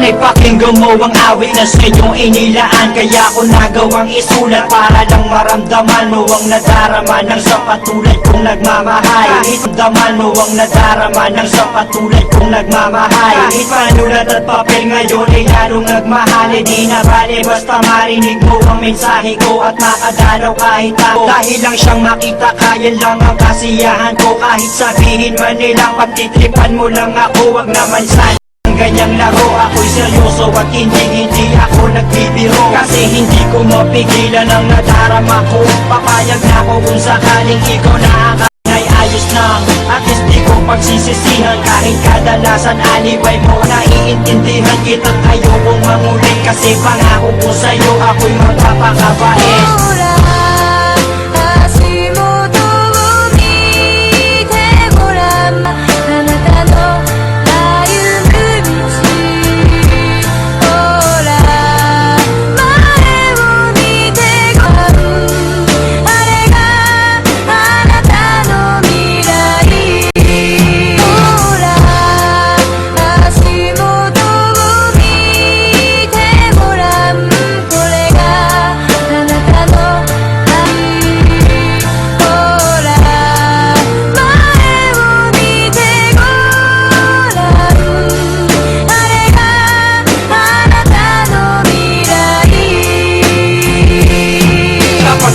Sana'y pakinggan mo ang awit na sa'yo inilaan. Kaya ko nagawang isulat para lang maramdaman mo ang nadarama ng sa patulad kong nagmamahal. Kahit daman mo ang nadarama ng sa patulad kong nagmamahal. Kahit panulat at papel ngayon ay lalong nagmahal. Di na bale basta marinig mo ang mensahe ko at makadalaw kahit ako. Dahil lang siyang makita kaya lang ang kasiyahan ko. Kahit sabihin man nilang pagtitripan mo lang ako, wag naman sana ganyang laro. Ako'y seryoso at hindi ako nagbibiro. Kasi hindi ko mapigilan ang nadarama ko. Papayag na ako kung sakaling ikaw nakakainay ayos lang. At least di ko pagsisisihan kahit kadalasan alibay mo. Naiintindihan kita't ayokong mangulit. Kasi pangako ko sa'yo ako'y magpapakabait.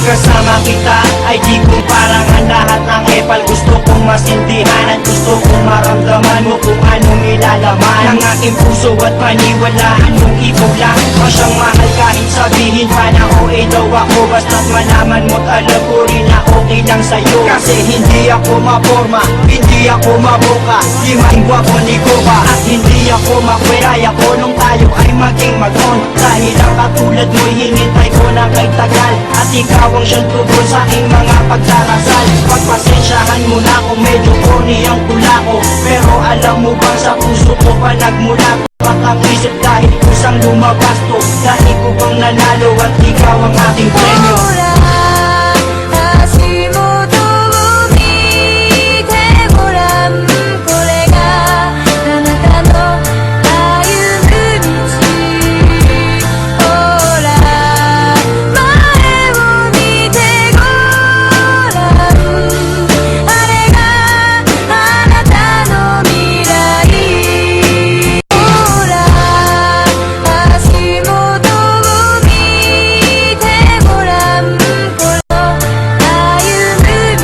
Kasama kita ay di ko parang ang lahat ng epal. Gusto kong masindihan at gusto kong maramdaman mo kung anong ilalaman ng aking puso at paniwalaan mong ikaw lang ang siyang mahal. Kahit sabihin pa na OA daw ako, basta't malaman mo't alam ko rin na okay lang sa'yo. Kasi hindi ako maporma, hindi ako mabuka, di maingwa ko ni Koba. At hindi ako makweray ako nung tayo ay maging mag-on. Dahil ang katulad mo'y hinintay ko na kay tagal. At ikaw ang siyang tugon sa aking mga pagdarasal. Pagpasensyahan mo na kung medyo corny ang tula ko. Pero alam mo bang sa puso ko pa nagmula ang isip dahil kusang lumabas to. Dahil ko bang nanalo at ikaw ang aking premyo.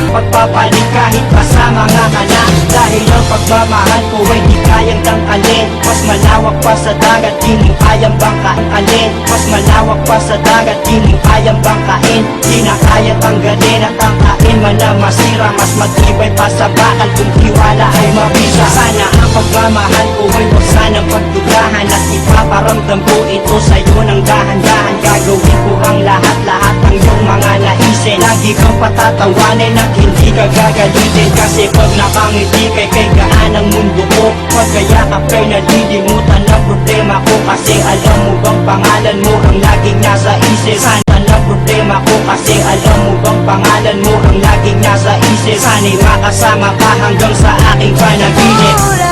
Pagpapalit kahit kasama nga ka na. Dahil ang pagmamahal ko ay di kayang tangkalin. Mas malawak pa sa dagat, di mo kayang bangkain. Mas malawak pa sa dagat, di mo kayang bangkain. Di na kaya tanggalin at tangkain man na masira. Mas matibay pa sa bakal kung tiwala ay mabisa. Sana ang pagmamahal ko ay huwag sanang pagdudahan. At ipaparamdam ko ito sa'yo ng dahan-dahan. Gagawin ko ang lahat ng iyong mga naisin. Lagi kang patatawanin at hindi ka gagalitin. Kasi pag nakangiti kay gaan ang mundo ko. Pag kayakap kay nalilimutan ang problema ko. Kasi alam mo bang pangalan mo ang laging nasa isip. Sana ang problema ko kasi alam mo bang pangalan mo ang laging nasa isip. Sana'y makasama ka hanggang sa aking panaginip.